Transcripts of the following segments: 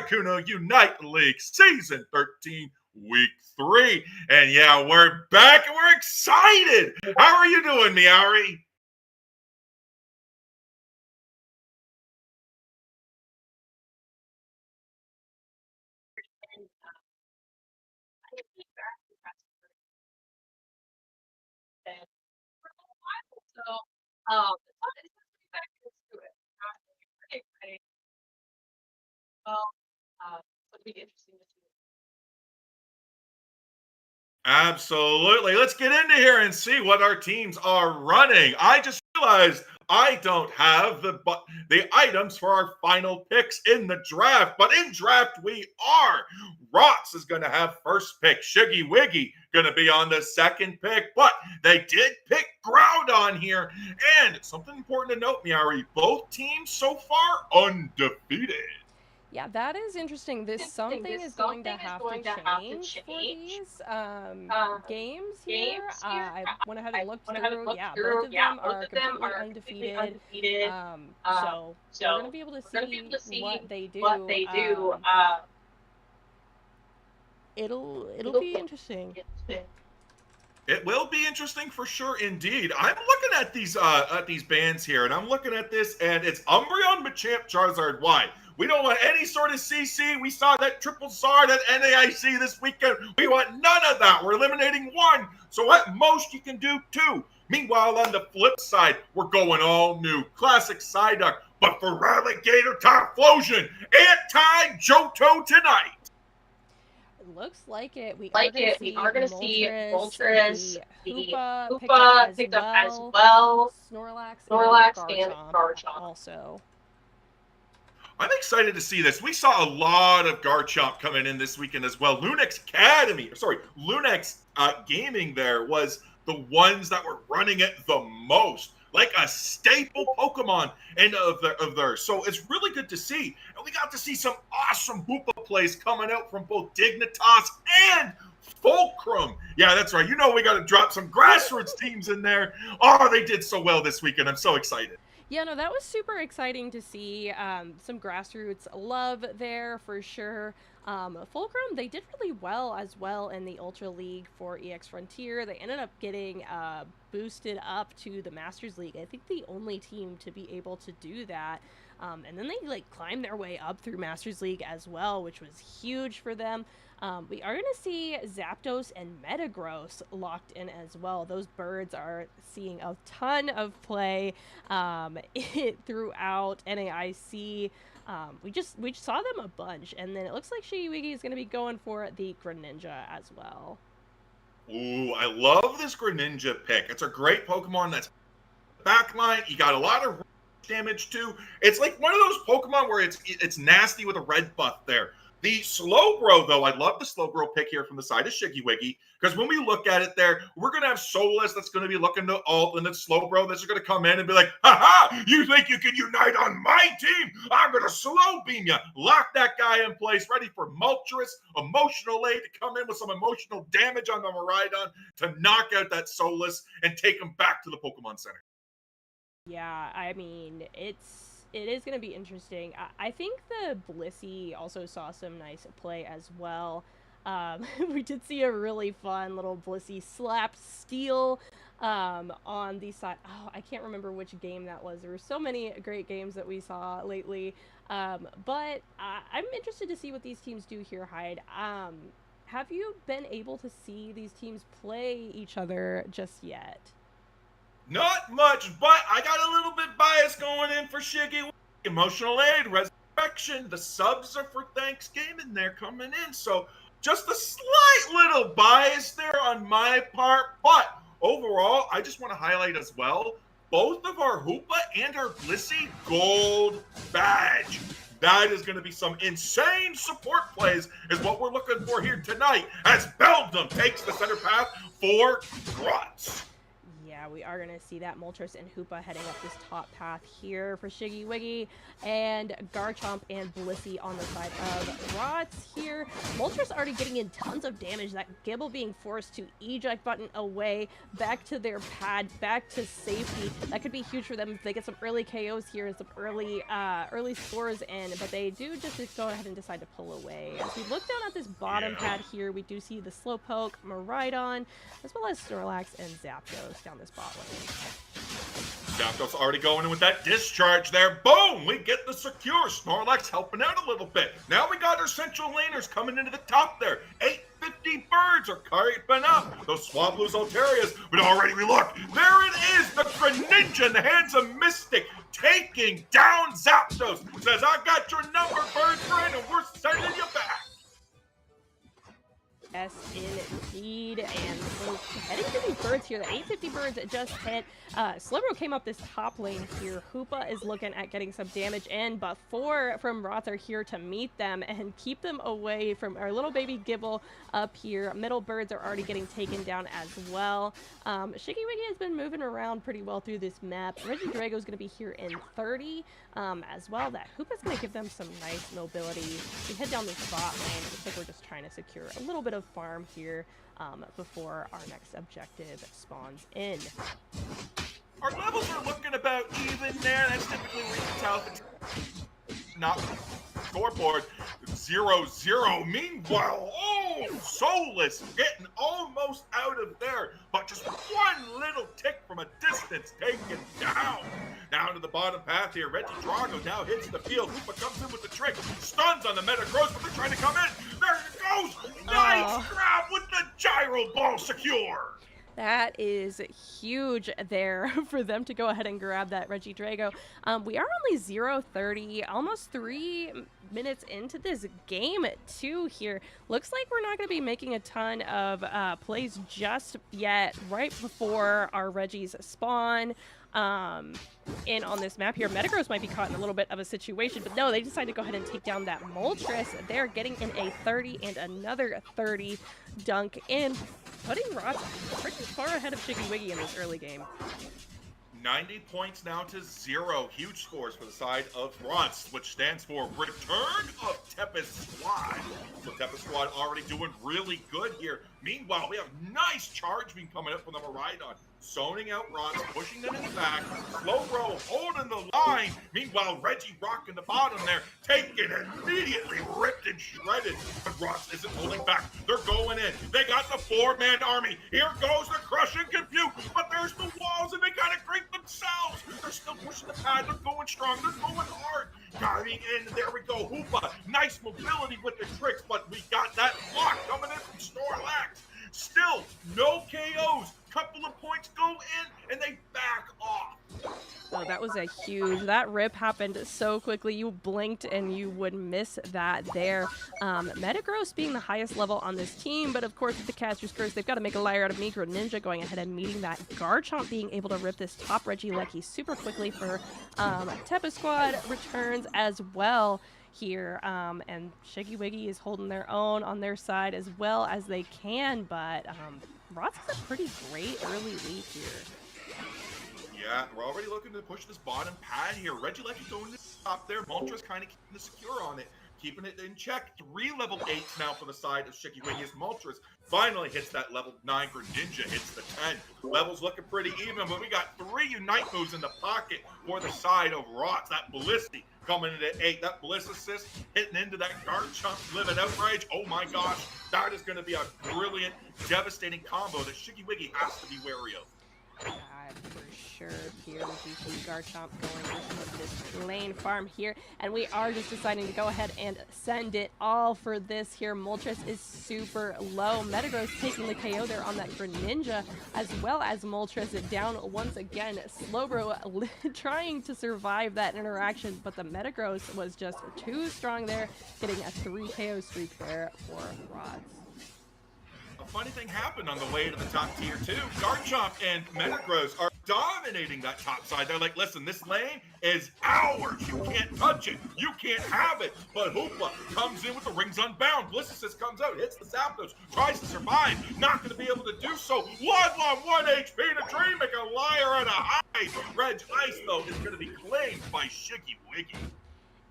Articuno Unite League Season 13, Week 3. And yeah, we're back and we're excited. How are you doing, Miari? Absolutely. Let's get into here and see what our teams are running. I just realized I don't have the items for our final picks in the draft, but in draft we are. ROTS is going to have first pick. Shiggy Wiggy going to be on the second pick, but they did pick Groudon here. And something important to note, Miari, both teams so far undefeated. Yeah, that is interesting. Something is going to have to change for these games here. I went ahead and looked through. Yeah, both of them are completely undefeated. So we're going to be able to see what they do. It'll be interesting. It will be interesting for sure, indeed. I'm looking at these bands here, and I'm looking at this, and it's Umbreon, Machamp, Charizard. Why? We don't want any sort of CC. We saw that triple Zard at NAIC this weekend. We want none of that. We're eliminating one. So at most you can do two. Meanwhile, on the flip side, we're going all new. Classic Psyduck, but for Relegator Typhlosion, anti-Johto tonight. Looks like it. We are going to see Moltres, the Hoopa picked up as well. Snorlax and Garchomp also. I'm excited to see this. We saw a lot of Garchomp coming in this weekend as well. Lunex Gaming there was the ones that were running it the most, like a staple Pokemon of theirs. So it's really good to see. And we got to see some awesome Hoopa plays coming out from both Dignitas and Fulcrum. Yeah, that's right. You know we got to drop some grassroots teams in there. Oh, they did so well this weekend. I'm so excited. Yeah, no, that was super exciting to see. Some grassroots love there for sure. Fulcrum, they did really well as well in the Ultra League for EX Frontier. They ended up getting boosted up to the Masters League. I think the only team to be able to do that. And then they climbed their way up through Masters League as well, which was huge for them. We are going to see Zapdos and Metagross locked in as well. Those birds are seeing a ton of play throughout NAIC. We just saw them a bunch, and then it looks like Shiggy Wiggy is going to be going for the Greninja as well. Ooh, I love this Greninja pick. It's a great Pokemon that's backline. You got a lot of damage too. It's like one of those Pokemon where it's nasty with a red buff there. The Slowbro, though, I love the Slowbro pick here from the side of Shiggy Wiggy, because when we look at it there, we're going to have Solus that's going to be looking to ult, and then Slowbro that's going to come in and be like, ha-ha, you think you can unite on my team? I'm going to slow beam you. Lock that guy in place, ready for Moltres, Emotional Aid to come in with some emotional damage on the Miraidon to knock out that Solus and take him back to the Pokemon Center. Yeah, I mean, it is going to be interesting. I think the Blissey also saw some nice play as well. We did see a really fun little Blissey slap steal on the side. Oh, I can't remember which game that was. There were so many great games that we saw lately. But I'm interested to see what these teams do here, Hyde. Have you been able to see these teams play each other just yet? Not much, but I got a little bit bias going in for Shiggy. Emotional Aid, Resurrection, the subs are for Thanksgiving. They're coming in. So just a slight little bias there on my part. But overall, I just want to highlight as well, both of our Hoopa and our Blissey gold badge. That is going to be some insane support plays is what we're looking for here tonight as Beldum takes the center path for ROTS. Yeah, yeah, we are going to see that Moltres and Hoopa heading up this top path here for Shiggy Wiggy, and Garchomp and Blissey on the side of ROTS here. Moltres already getting in tons of damage. That Gibble being forced to eject button away, back to their pad, back to safety. That could be huge for them if they get some early KOs here and some early scores in, but they do just go ahead and decide to pull away. As we look down at this bottom pad here, we do see the Slowpoke, Miraidon, as well as Snorlax and Zapdos down this bot lane. Zapdos already going in with that discharge there. Boom! We get the secure. Snorlax helping out a little bit. Now we got our central laners coming into the top there. 850 birds are creeping up. Those Swablu's Altarias. But already we look. There it is. The Greninja in the hands of Mystic taking down Zapdos. Says, I got your number, bird friend, and we're sending you back. Yes, indeed, and we're heading to these birds here. The 850 birds just hit. Slowbro came up this top lane here. Hoopa is looking at getting some damage in, but 4 from ROTS are here to meet them and keep them away from our little baby Gibble up here. Middle birds are already getting taken down as well. Shiggy Wiggy has been moving around pretty well through this map. Regidrago is going to be here in 30 as well. That Hoopa's going to give them some nice mobility. We head down this bot lane. It looks like we're just trying to secure a little bit of farm here before our next objective spawns in. Our levels are looking about even there. That's typically where you can tell if it's not scoreboard. 0-0. Meanwhile, Soulless getting almost out of there, but just one little tick from a distance taken down. Down to the bottom path here. Regidrago now hits the field. Hoopa comes in with the trick. Stuns on the Metagross, but they're trying to come in. There it goes. Nice grab with the gyro ball secure. That is huge there for them to go ahead and grab that Regidrago. We are only 0-30, almost 3 minutes into this game too here. Looks like we're not going to be making a ton of plays just yet, right before our Regis spawn in on this map here. Metagross might be caught in a little bit of a situation, but no, they decided to go ahead and take down that Moltres. They're getting in a 30 and another 30 dunk in, putting ROTS pretty far ahead of Shiggy Wiggy in this early game. 90 points now to 0. Huge scores for the side of ROTS, which stands for Return of Tempest Squad. So Tempest Squad already doing really good here. Meanwhile, we have nice charge being coming up from the Miraidon. Zoning out ROTS, pushing them in the back. Slowbro holding the line. Meanwhile, Reggie rocking the bottom there, taking it, immediately ripped and shredded. But ROTS isn't holding back. They're going in. They got the 4-man army. Here goes the crushing compute. But there's the walls, and they gotta creep themselves. They're still pushing the pad. They're going strong. They're going hard. Diving in. There we go. Hoopa. Nice mobility with the tricks, but we got that block coming in from Snorlax. Still, no KOs. Couple of points go in, and they back off. Oh, that was a huge, that rip happened so quickly. You blinked and you would miss that there. Metagross being the highest level on this team, but of course with the Caster's Curse, they've got to make a liar out of me. Greninja going ahead and meeting that. Garchomp being able to rip this top Regieleki super quickly for Tempest Squad returns as well here, and Shiggy Wiggy is holding their own on their side as well as they can, but ROTS has a pretty great early lead here. Yeah, we're already looking to push this bottom pad here. Regieleki going to the top there. Moltres kind of keeping the secure on it, keeping it in check. 3 level 8s now for the side of Shiggy Wiggy as Moltres finally hits that level 9. Greninja hits the 10. Levels looking pretty even, but we got 3 Unite moves in the pocket for the side of ROTS. That Blissey coming in at 8. That Bliss assist hitting into that Garchomp living outrage. Oh my gosh, that is going to be a brilliant, devastating combo that Shiggy Wiggy has to be wary of. For sure here we see Garchomp going into this lane farm here, and we are just deciding to go ahead and send it all for this here. Moltres is super low. Metagross taking the KO there on that Greninja, as well as Moltres down once again. Slowbro trying to survive that interaction, but the Metagross was just too strong there, getting a 3 KO streak there for ROTS. Funny thing happened on the way to the top tier too. Garchomp and Metagross are dominating that top side. They're like, listen, this lane is ours. You can't touch it. You can't have it. But Hoopa comes in with the rings unbound. Blissicist comes out, hits the Zapdos, tries to survive. Not going to be able to do do so. Wadlon 1 HP to dream, make a liar and a hide. Reg Ice, though, is going to be claimed by Shiggy Wiggy.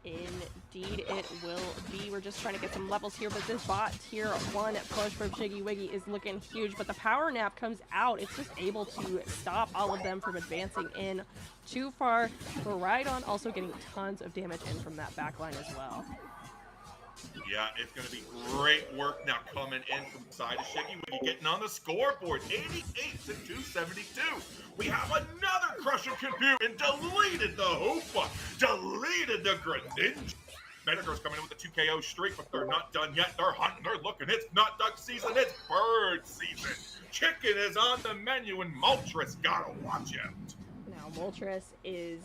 Indeed, it will be. We're just trying to get some levels here, but this bot tier 1 push from Shiggy Wiggy is looking huge, but the power nap comes out. It's just able to stop all of them from advancing in too far. Rhydon also getting tons of damage in from that backline as well. Yeah, it's going to be great work now coming in from the side of Shiggy Wiggy, getting on the scoreboard, 88 to 272. We have another crushing compute and deleted the Hoopa, deleted the Greninja. Metagross coming in with a 2 KO streak, but they're not done yet. They're hunting, they're looking. It's not duck season, it's bird season. Chicken is on the menu, and Moltres gotta watch out. Now, Moltres is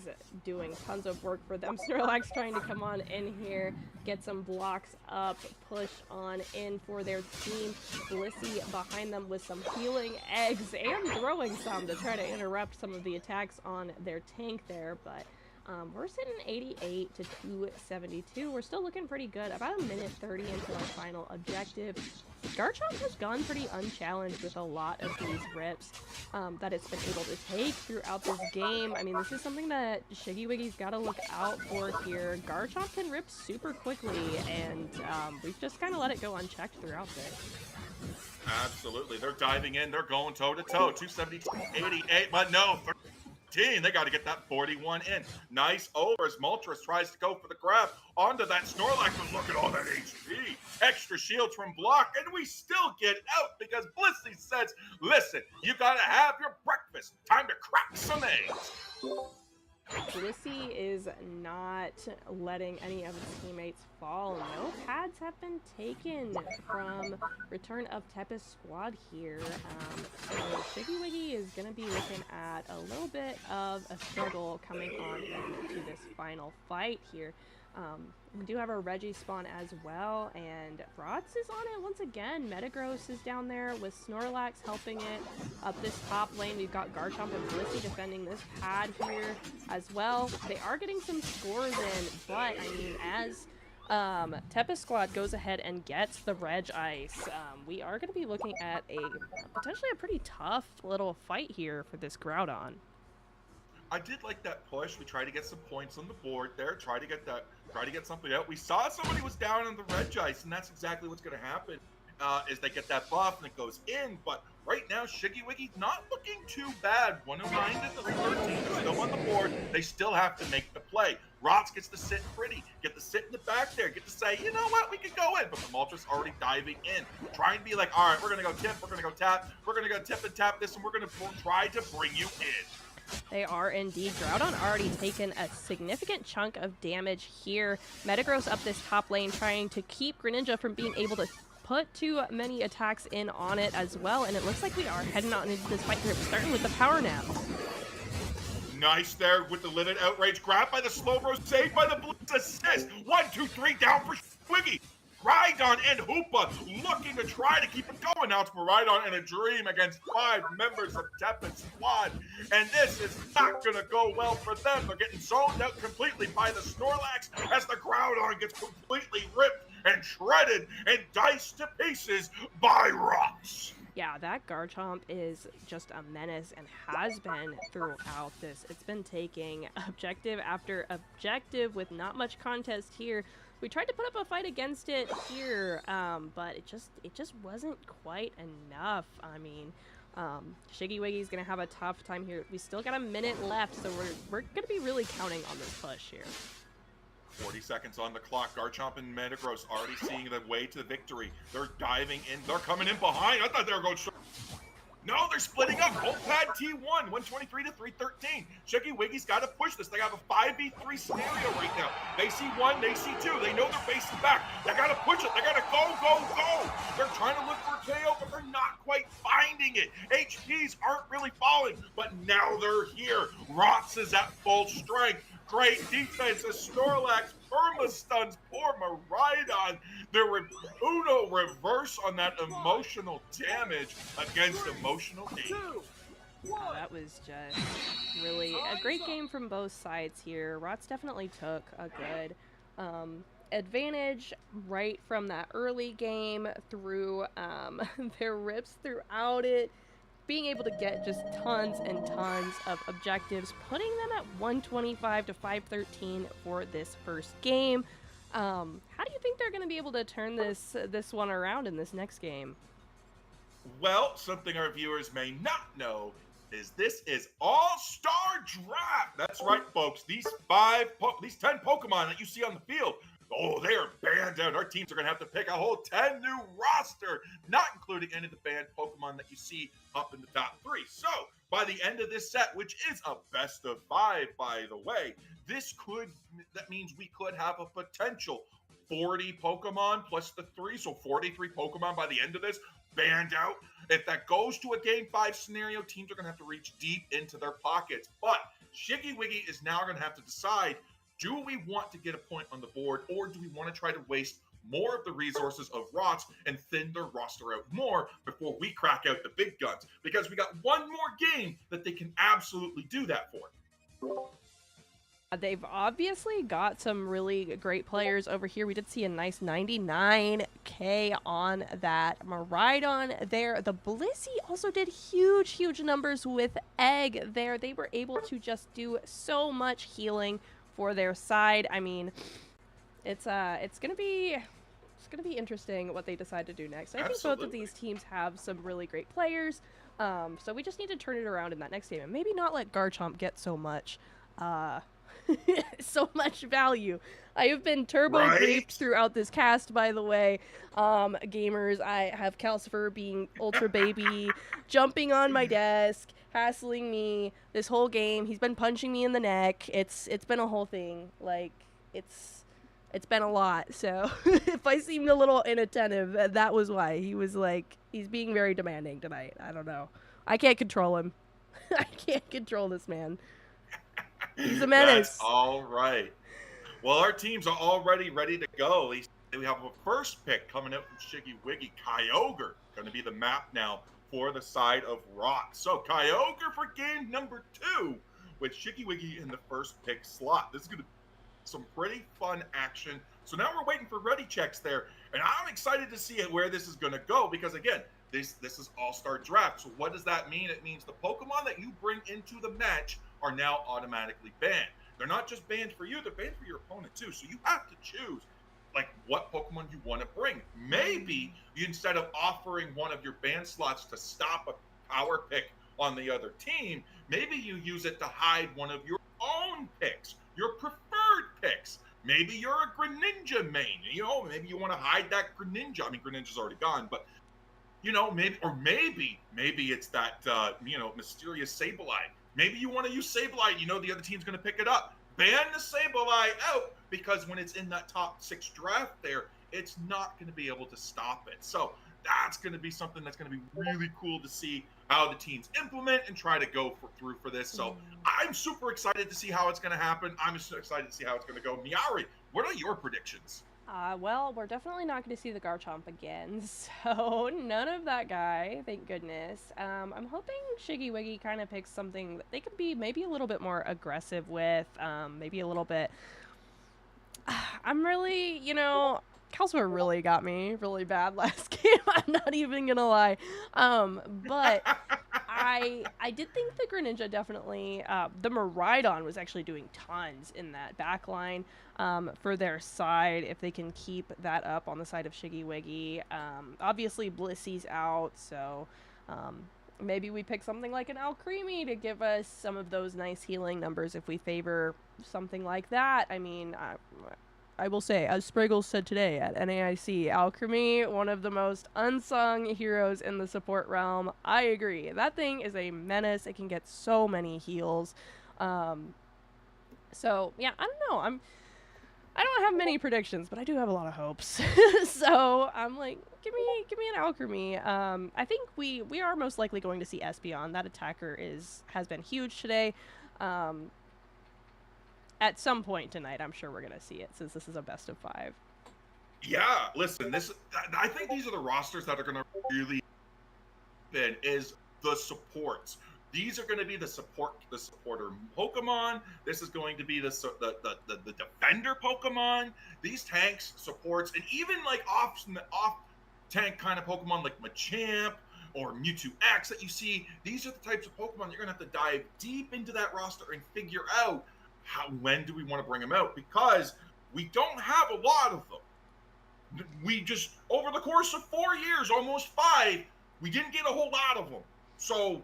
doing tons of work for them. Snorlax trying to come on in here, get some blocks up, push on in for their team. Blissey behind them with some healing eggs and throwing some to try to interrupt some of the attacks on their tank there, but we're sitting 88 to 272. We're still looking pretty good. About a minute 30 into our final objective. Garchomp has gone pretty unchallenged with a lot of these rips that it's been able to take throughout this game. I mean, this is something that Shiggy Wiggy's got to look out for here. Garchomp can rip super quickly, and we've just kind of let it go unchecked throughout this. Absolutely. They're diving in. They're going toe-to-toe. 272, 88, but no, 13. They got to get that 41 in. Nice over as Moltres tries to go for the grab onto that Snorlax, but look at all that HP. Extra shields from block, and we still get out because Blissey says, listen, you got to have your breakfast. Time to crack some eggs. Blissey is not letting any of his teammates fall. No pads have been taken from return of Tempest squad here. So Shiggy Wiggy is going to be looking at a little bit of a struggle coming on into this final fight here. We do have a Reggie spawn as well, and ROTS is on it once again. Metagross is down there with Snorlax helping it up this top lane. We've got Garchomp and Blissey defending this pad here as well. They are getting some scores in, but I mean, as Tempest Squad goes ahead and gets the Reg Ice, we are going to be looking at a potentially a pretty tough little fight here for this Groudon. I did like that push. We tried to get some points on the board there. Try to get something out. We saw somebody was down on the Reg Ice, and that's exactly what's going to happen. Is they get that buff and it goes in. But right now, Shiggy Wiggy's not looking too bad. 109 to 313. They're still on the board. They still have to make the play. ROTS gets to sit pretty, get to sit in the back there, get to say, you know what, we can go in. But the Moltres already diving in, trying to be like, all right, we're going to go tip, we're going to go tap, we're going to go tip and tap this, and we're going to try to bring you in. They are indeed. Groudon already taken a significant chunk of damage here. Metagross up this top lane trying to keep Greninja from being able to put too many attacks in on it as well. And it looks like we are heading on into this fight here, starting with the power nap. Nice there with the Livid Outrage. Grabbed by the Slowbro, saved by the Blitz assist. 1, 2, 3 down for Wiggy. Rhydon and Hoopa looking to try to keep it going. Now it's Rhydon and a dream against 5 members of Tempest squad. And this is not going to go well for them. They're getting zoned out completely by the Snorlax as the Groudon gets completely ripped and shredded and diced to pieces by ROTS. Yeah, that Garchomp is just a menace and has been throughout this. It's been taking objective after objective with not much contest here. We tried to put up a fight against it here, but it just wasn't quite enough. I mean, Shiggy Wiggy's gonna have a tough time here. We still got a minute left, so we're gonna be really counting on this push here. 40 seconds on the clock. Garchomp and Metagross already seeing the way to victory. They're diving in. They're coming in behind. I thought they were going straight. No, they're splitting up. Gold pad T1, 123 to 313. Shiggy Wiggy's got to push this. They have a 5v3 scenario right now. They see 1, they see 2. They know they're facing back. They got to push it. They got to go, go, go. They're trying to look for a KO, but they're not quite finding it. HPs aren't really falling, but now they're here. ROTS is at full strength. Great defense as Snorlax perma-stuns poor Miraidon. The Uno reverse on that emotional damage against emotional damage. Oh, that was just really a great game from both sides here. ROTS definitely took a good advantage right from that early game through their rips throughout it. being able to get just tons and tons of objectives, putting them at 125 to 513 for this first game. How do you think they're going to be able to turn this one around in this next game? Well, something our viewers may not know is this is All-Star Draft. That's right, folks. These 10 Pokemon that you see on the field, oh, they are banned out. Our teams are going to have to pick a whole 10 new roster, not including any of the banned Pokemon that you see up in the top 3. So, by the end of this set, which is a best of 5, by the way, that means we could have a potential 40 Pokemon plus the 3, so 43 Pokemon by the end of this banned out. If that goes to a game 5 scenario, teams are going to have to reach deep into their pockets. But Shiggy Wiggy is now going to have to decide, do we want to get a point on the board, or do we want to try to waste more of the resources of ROTS and thin their roster out more before we crack out the big guns? Because we got one more game that they can absolutely do that for. They've obviously got some really great players over here. We did see a nice 99k on that Miraidon there. The Blissey also did huge numbers with Egg there. They were able to just do so much healing for their side. I mean, it's gonna be interesting what they decide to do next. I think both of these teams have some really great players. So we just need to turn it around in that next game and maybe not let Garchomp get so much so much value. I have been turbo creeped throughout this cast, by the way. Gamers, I have Calcifer being ultra baby, jumping on my desk, hassling me this whole game. He's been punching me in the neck. It's been a whole thing. Like, it's been a lot. So if I seemed a little inattentive, that was why. He's being very demanding tonight. I don't know. I can't control him. I can't control this man. He's a menace. That's all right. Well, our teams are already ready to go. We have a first pick coming up from Shiggy Wiggy. Kyogre going to be the map now for the side of ROTS. So Kyogre for game number 2 with Shiggy Wiggy in the first pick slot. This is going to be some pretty fun action. So now we're waiting for ready checks there. And I'm excited to see where this is going to go because, again, this is All-Star Draft. So what does that mean? It means the Pokemon that you bring into the match are now automatically banned. They're not just banned for you, they're banned for your opponent too. So you have to choose like what Pokemon you want to bring. Maybe you, instead of offering one of your ban slots to stop a power pick on the other team, maybe you use it to hide one of your own picks, your preferred picks. Maybe you're a Greninja main, maybe you want to hide that Greninja. I mean, Greninja's already gone, but maybe it's that mysterious Sableye. Maybe you want to use Sableye. The other team's going to pick it up. Ban the Sableye out because when it's in that top 6 draft there, it's not going to be able to stop it. So that's going to be something that's going to be really cool to see how the teams implement and try to go through for this. So I'm super excited to see how it's going to happen. I'm just excited to see how it's going to go. Miari, what are your predictions? Well, we're definitely not going to see the Garchomp again, so none of that guy, thank goodness. I'm hoping Shiggy Wiggy kind of picks something that they could be maybe a little bit more aggressive with, maybe a little bit... I'm really, Calcifer really got me really bad last game, I'm not even gonna lie. But I did think the Greninja definitely, the Miraidon was actually doing tons in that back line for their side, if they can keep that up on the side of Shiggy Wiggy. Obviously Blissey's out, so maybe we pick something like an Alcremie to give us some of those nice healing numbers if we favor something like that. I mean, I will say, as Spriggles said today at NAIC, Alcremie, one of the most unsung heroes in the support realm. I agree. That thing is a menace. It can get so many heals. So, yeah, I don't know. I don't have many predictions, but I do have a lot of hopes. So, I'm like, give me an Alcremie. I think we are most likely going to see Espeon. That attacker has been huge today. At some point tonight, I'm sure we're going to see it, since this is a best of 5. Yeah, listen, I think these are the rosters that are going to really fit is the supports. These are going to be the supporter Pokemon. This is going to be the defender Pokemon. These tanks, supports, and even like off tank kind of Pokemon like Machamp, or Mewtwo X that you see. These are the types of Pokemon you're going to have to dive deep into that roster and figure out when do we want to bring them out, because we don't have a lot of them. We just, over the course of 4 years, almost 5, we didn't get a whole lot of them. So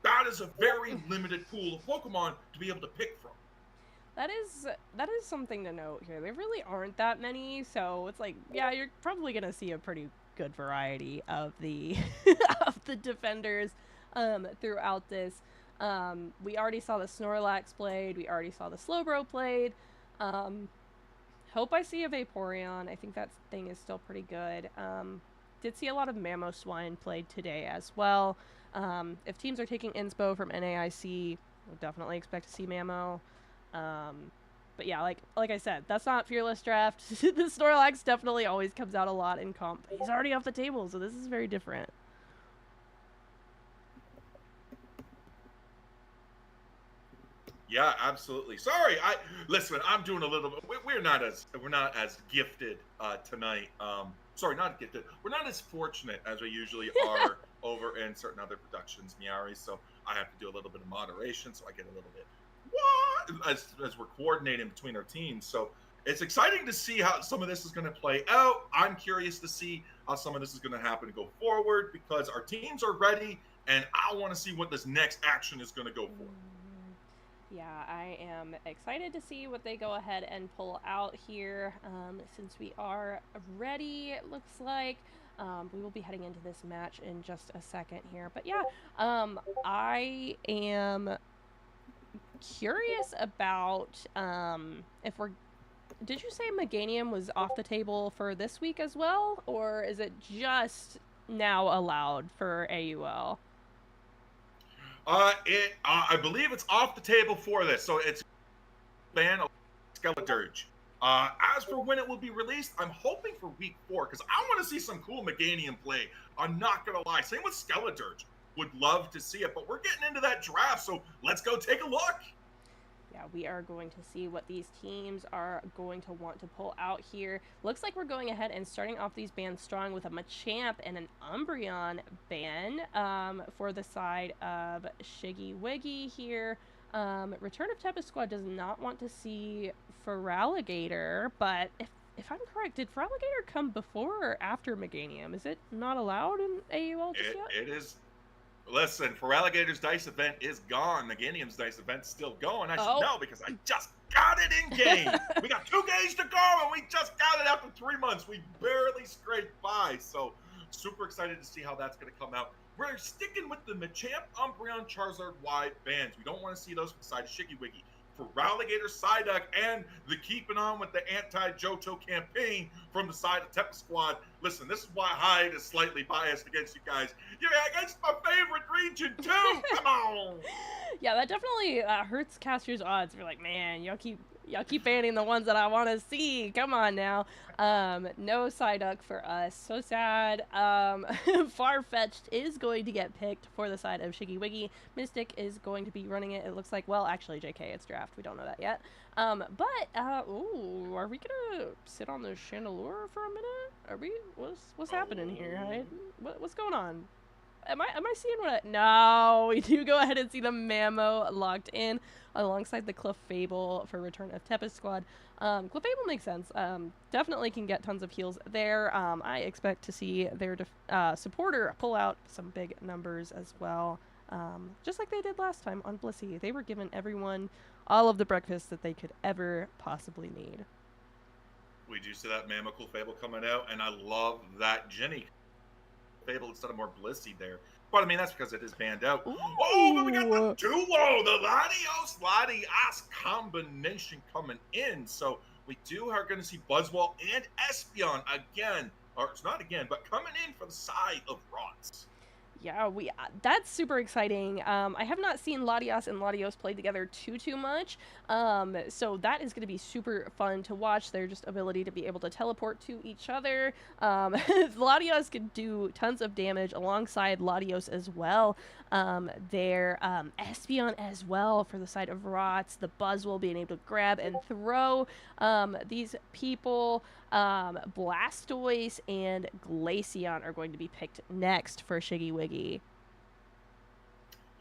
that is a very limited pool of Pokemon to be able to pick from. That is something to note here. There really aren't that many, so it's like, yeah, you're probably gonna see a pretty good variety of the of the defenders throughout this. We already saw the Snorlax played. We already saw the Slowbro played. Hope I see a Vaporeon. I think that thing is still pretty good. Did see a lot of Mamoswine played today as well. If teams are taking Inspo from NAIC, we'll definitely expect to see Mamo. But yeah, like I said, that's not Fearless Draft. The Snorlax definitely always comes out a lot in comp, but he's already off the table, so this is very different. Yeah, absolutely. Sorry, listen. I'm doing a little bit. We're not as gifted tonight. Sorry, not gifted. We're not as fortunate as we usually are over in certain other productions, Miari. So I have to do a little bit of moderation, so I get a little bit as we're coordinating between our teams. So it's exciting to see how some of this is going to play out. I'm curious to see how some of this is going to happen to go forward, because our teams are ready, and I want to see what this next action is going to go for. Yeah, I am excited to see what they go ahead and pull out here. Since we are ready, it looks like. We will be heading into this match in just a second here. But yeah, I am curious about if we're... Did you say Meganium was off the table for this week as well? Or is it just now allowed for AUL? I believe it's off the table for this, so it's ban Skeledirge. As for when it will be released, I'm hoping for week 4, because I want to see some cool Meganium play. I'm not gonna lie. Same with Skeledirge. Would love to see it, but we're getting into that draft, so let's go take a look. Yeah, we are going to see what these teams are going to want to pull out here. Looks like we're going ahead and starting off these bans strong with a Machamp and an Umbreon ban for the side of Shiggy Wiggy here. Return of Tempest Squad does not want to see Feraligatr, but if I'm correct, did Feraligatr come before or after Meganium? Is it not allowed in AUL just yet? It is. Listen, Feraligator's dice event is gone. Meganium's dice event's still going. I should know, because I just got it in game. We got 2 games to go, and we just got it after 3 months. We barely scraped by. So super excited to see how that's going to come out. We're sticking with the Machamp, Umbreon, Charizard wide bans. We don't want to see those beside Shiggy Wiggy. Feraligatr, Psyduck, and the keeping on with the anti-Johto campaign from the side of Tempest Squad. Listen, this is why Hyde is slightly biased against you guys. You're against my favorite region, too! Come on! Yeah, that definitely hurts casters' odds. We're like, man, y'all keep banning the ones that I want to see. Come on now. No Psyduck for us. So sad. Farfetch'd is going to get picked for the side of Shiggy Wiggy. Mystic is going to be running it. It looks like, well, actually, JK, it's draft. We don't know that yet. Ooh, are we gonna sit on the Chandelure for a minute? Are we? What's happening here? Right? What's going on? Am I seeing what no, we do go ahead and see the Mamo locked in alongside the Clefable for Return of Tempest Squad. Clefable makes sense. Definitely can get tons of heals there. I expect to see their supporter pull out some big numbers as well. Just like they did last time on Blissey. They were giving everyone all of the breakfast that they could ever possibly need. We do see that Mamo Clefable coming out, and I love that Jenny Fable instead of more Blissey there. But I mean, that's because it is banned out. Ooh. Oh, but we got the duo, the Latios-Latias combination coming in. So we are going to see Buzzwole and Espeon again. Or it's not again, but coming in for the side of ROTS. Yeah, that's super exciting. I have not seen Latias and Latios play together too much, so that is going to be super fun to watch. Their just ability to be able to teleport to each other. Latios can do tons of damage alongside Latios as well. Their Espeon as well for the side of ROTS. The Buzzwole being able to grab and throw these people. Blastoise and Glaceon are going to be picked next for Shiggy Wiggy.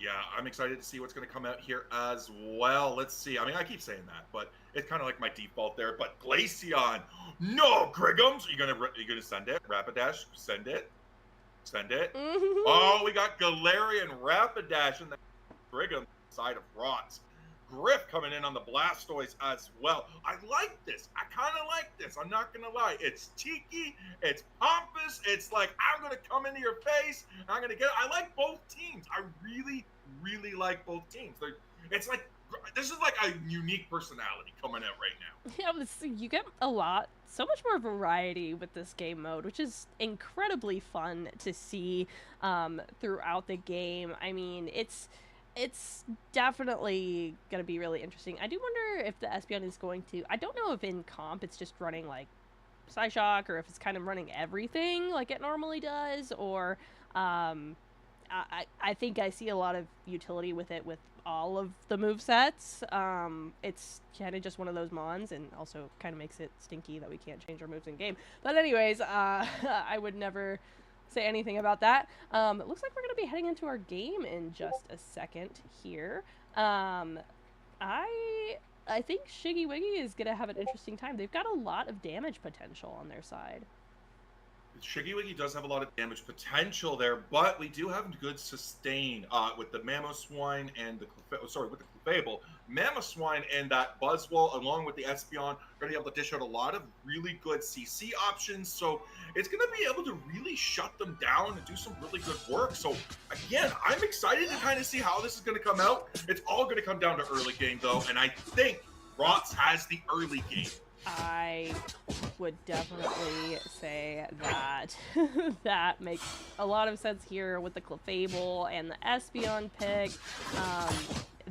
Yeah, I'm excited to see what's going to come out here as well. Let's see. I mean, I keep saying that, but it's kind of like my default there. But Glaceon, no, Grigums. Are you gonna send it? Rapidash, send it, send it. Oh, we got Galarian Rapidash in the Grigum side of ROTS. Griff coming in on the Blastoise as well. I like this. I kind of like this. I'm not going to lie. It's cheeky. It's pompous. It's like, I'm going to come into your face. I'm going to get it. I like both teams. I really, really like both teams. It's like, this is like a unique personality coming out right now. Yeah, you get so much more variety with this game mode, which is incredibly fun to see throughout the game. I mean, it's definitely going to be really interesting. I do wonder if the Espeon is going to... I don't know if in comp it's just running, like, Psyshock, or if it's kind of running everything like it normally does, or... I think I see a lot of utility with it with all of the movesets. It's kind of just one of those mons, and also kind of makes it stinky that we can't change our moves in game. But anyways, I would never say anything about that. It looks like we're going to be heading into our game in just a second here. I think Shiggy Wiggy is going to have an interesting time. They've got a lot of damage potential on their side. Shiggy Wiggy does have a lot of damage potential there, but we do have good sustain with the Mamoswine and the Clefable. Mamoswine and that Buzzwole, along with the Espeon, are going to be able to dish out a lot of really good CC options. So it's going to be able to really shut them down and do some really good work. So again, I'm excited to kind of see how this is going to come out. It's all going to come down to early game though, and I think ROTS has the early game. I would definitely say that that makes a lot of sense here with the Clefable and the Espeon pick.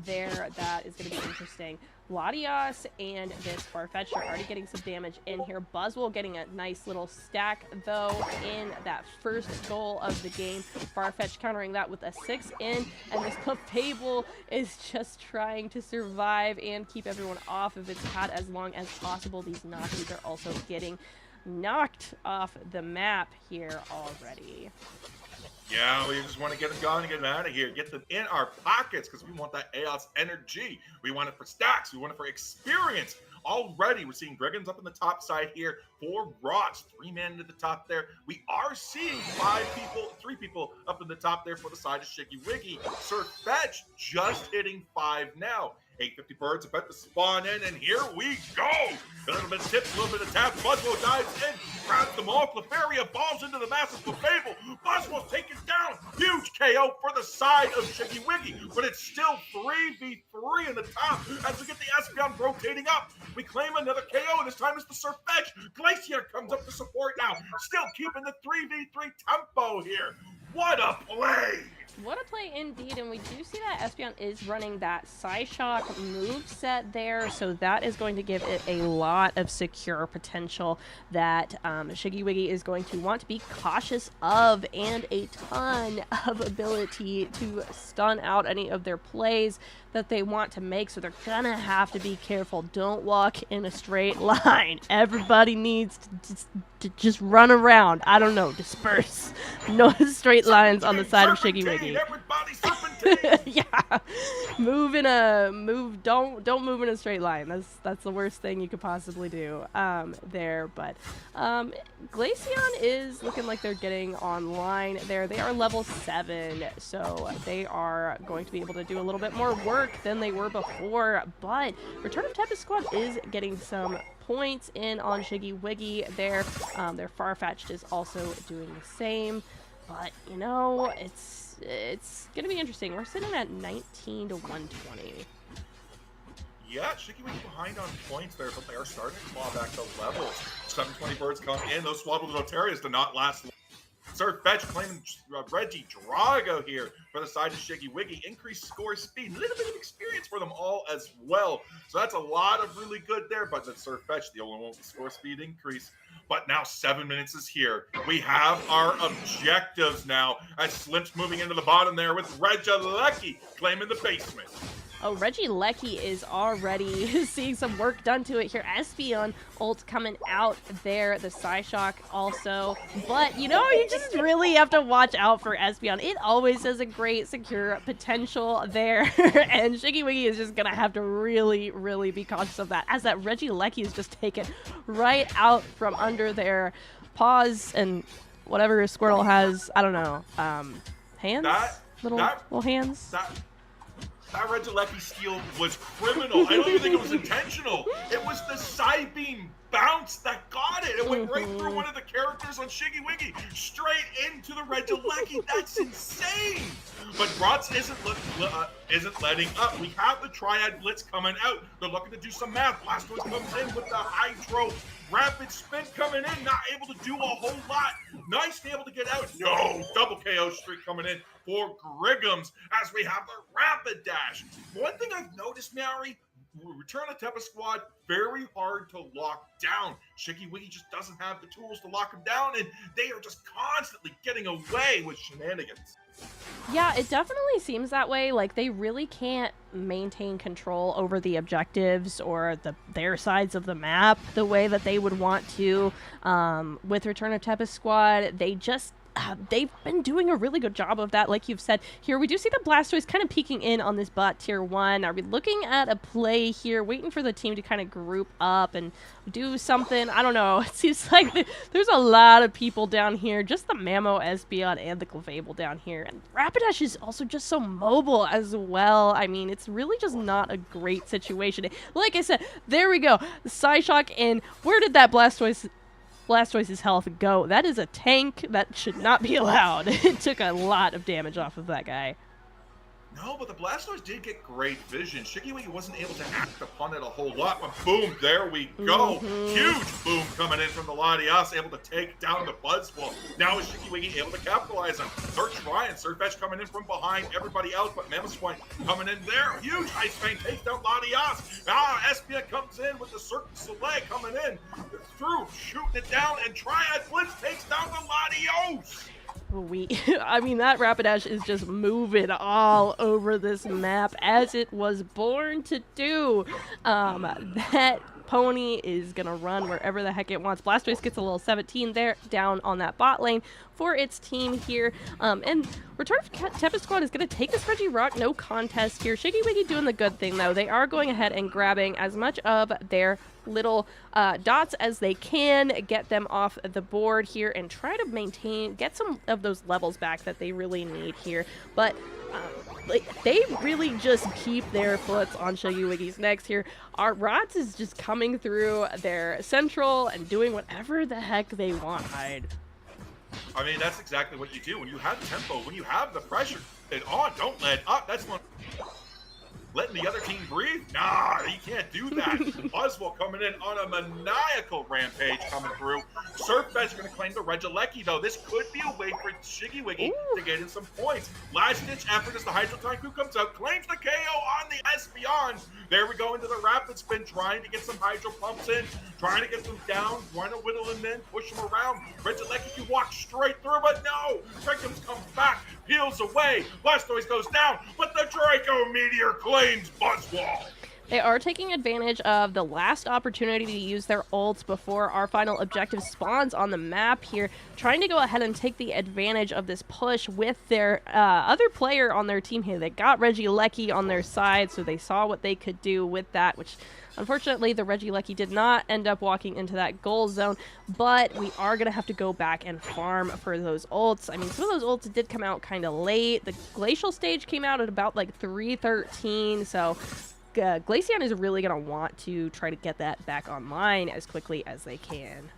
That is going to be interesting. Latias and this Farfetch'd are already getting some damage in here. Buzzwole getting a nice little stack, though, in that first goal of the game. Farfetch'd countering that with a 6-in, and this Clefable is just trying to survive and keep everyone off of its pad as long as possible. These Noctis are also getting knocked off the map here already. Yeah, we just want to get them gone and get them out of here. Get them in our pockets because we want that AOS energy. We want it for stacks. We want it for experience. Already, we're seeing Dragons up in the top side here for ROTS. 3-man to the top there. We are seeing 3 people up in the top there for the side of Shiggy Wiggy. Surfetch just hitting 5 now. 850 birds about to spawn in, and here we go. A little bit of tips, a little bit of tap. Buzzwole dives in, grabs them all. Clefairy balls into the massive Clefable. Buzzwole's taken down. Huge KO for the side of Shiggy Wiggy, but it's still 3v3 in the top as we get the Espeon rotating up. We claim another KO, and this time it's the Surfetch. Glacier comes up to support now, still keeping the 3v3 tempo here. What a play! What a play indeed, and we do see that Espeon is running that Psyshock moveset there, so that is going to give it a lot of secure potential that Shiggy Wiggy is going to want to be cautious of, and a ton of ability to stun out any of their plays that they want to make, so they're gonna have to be careful. Don't walk in a straight line. Everybody needs to just run around. I don't know, disperse. No straight lines on the side of Shiggy Wiggy. Everybody serpentine. Yeah, don't move in a straight line. That's the worst thing you could possibly do there. But Glaceon is looking like they're getting online there. They are level 7, so they are going to be able to do a little bit more work than they were before. But Return of Tempest Squad is getting some points in on Shiggy Wiggy there. Their Farfetch'd is also doing the same. But, you know, it's going to be interesting. We're sitting at 19 to 120. Yeah, Shiggy Wiggy behind on points there, but they are starting to claw back the levels. 720 birds come in. Those Swaddled Notarius do not last long. Surfetch claiming Reggie Drago here for the side of Shiggy Wiggy. Increased score speed, a little bit of experience for them all as well. So that's a lot of really good there, but the Surfetch, the only one with the score speed increase. But now 7 minutes is here. We have our objectives now as Slimp's moving into the bottom there with Regilecki claiming the basement. Oh, Regieleki is already seeing some work done to it here. Espeon ult coming out there. The Psyshock also. But, you know, you just really have to watch out for Espeon. It always has a great secure potential there. And Shiggy Wiggy is just going to have to really, really be cautious of that. As that Regieleki is just taken right out from under their paws and whatever Squirtle has. I don't know. Hands? Little hands? That Regieleki steal was criminal. I don't even think it was intentional. It was the side beam bounce that got it. It went right through one of the characters on Shiggy Wiggy, straight into the Regieleki. That's insane. But ROTS isn't letting up. We have the Triad Blitz coming out. They're looking to do some math. Blastoise comes in with the Hydro. Rapid spin coming in, not able to do a whole lot. Nice to be able to get out. No, double KO streak coming in for Griggums as we have the Rapid Dash. One thing I've noticed, Mary, Return of Tempest Squad, very hard to lock down. Shiggy Wiggy just doesn't have the tools to lock him down, and they are just constantly getting away with shenanigans. Yeah, it definitely seems that way. Like, they really can't maintain control over the objectives or their sides of the map the way that they would want to. With Return of Tempest Squad, they just they've been doing a really good job of that, like you've said. Here, we do see the Blastoise kind of peeking in on this bot tier 1. Are we looking at a play here, waiting for the team to kind of group up and do something? I don't know. It seems like there's a lot of people down here. Just the Mamo, Espeon, and the Clefable down here. And Rapidash is also just so mobile as well. I mean, it's really just not a great situation. Like I said, there we go. The Psyshock in. Where did that Blastoise's health go? That is a tank that should not be allowed. It took a lot of damage off of that guy. No, but the Blastoise did get great vision. Shiggy Wiggy wasn't able to act upon it a whole lot, but boom, there we go. Huge boom coming in from the Latias, able to take down the Buzzwole. Now is Shiggy Wiggy able to capitalize on They're trying. Surfetch coming in from behind everybody else, but Mammothswine coming in there. Huge Ice Fang takes down Latias. Now Espia comes in with the Cirque du Soleil coming in through, shooting it down, and Triad Blitz takes down the Latios. I mean, that Rapidash is just moving all over this map as it was born to do. That pony is gonna run wherever the heck it wants. Blastoise gets a little 17 there down on that bot lane for its team here. And Return of Tempest Squad is gonna take this Regirock, no contest here. Shiggy Wiggy doing the good thing though. They are going ahead and grabbing as much of their little dots as they can, get them off the board here and try to get some of those levels back that they really need here. But they really just keep their foots on Shiggy Wiggy's necks here. Our ROTS is just coming through their central and doing whatever the heck they want. I mean, that's exactly what you do. When you have tempo, when you have the pressure, and don't let up. That's one. Letting the other team breathe? Nah, you can't do that. Buzzwole coming in on a maniacal rampage coming through. Surfetch going to claim the Regieleki, though. This could be a way for Shiggy Wiggy to get in some points. Last-ditch effort as the Hydro Tycoon comes out, claims the KO on the Espeon. There we go into the Rapid Spin, trying to get some Hydro Pumps in, trying to get them down, trying to whittle them in, push them around. Regieleki can walk straight through, but no! Trickums comes back, peels away. Blastoise goes down, but the Draco Meteor claims Buzzwole. They are taking advantage of the last opportunity to use their ults before our final objective spawns on the map here, trying to go ahead and take the advantage of this push with their other player on their team here. They got Regieleki on their side, so they saw what they could do with that, which unfortunately the Regieleki did not end up walking into that goal zone, but we are going to have to go back and farm for those ults. I mean, some of those ults did come out kind of late. The Glacial stage came out at about like 3:13, so Glaceon is really going to want to try to get that back online as quickly as they can.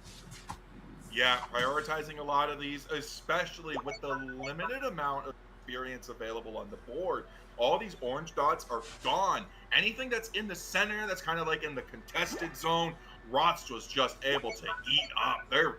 Yeah, prioritizing a lot of these, especially with the limited amount of experience available on the board. All these orange dots are gone. Anything that's in the center, that's kind of like in the contested zone, ROTS was just able to eat up. They're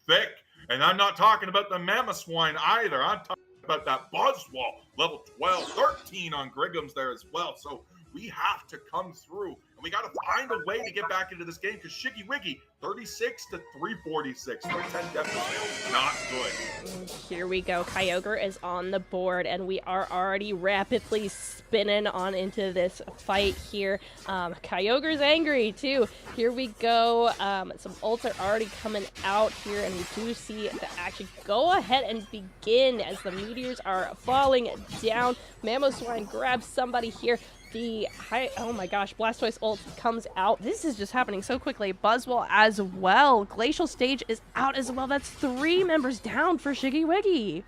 thick. And I'm not talking about the Mammothswine either. I'm talking about that Buzzwole, level 12, 13 on Griggums there as well. So we have to come through, and We got to find a way to get back into this game because Shiggy Wiggy, 36 to 346. 310 deficit. Not good. Here we go. Kyogre is on the board, and we are already rapidly spinning on into this fight here. Kyogre's angry, too. Here we go. Some ults are already coming out here, and we do see the action go ahead and begin as the meteors are falling down. Mamoswine grabs somebody here. Oh my gosh, Blastoise ult comes out. This is just happening so quickly. Buzzwole as well. Glacial Stage is out as well. That's 3 members down for Shiggy Wiggy.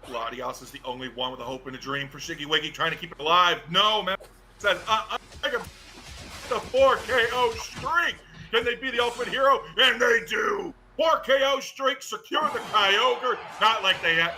Latios is the only one with a hope and a dream for Shiggy Wiggy, trying to keep it alive. No, man. Says, the 4 KO streak. Can they be the ultimate hero? And they do. 4 KO streak, secure the Kyogre, not like they had,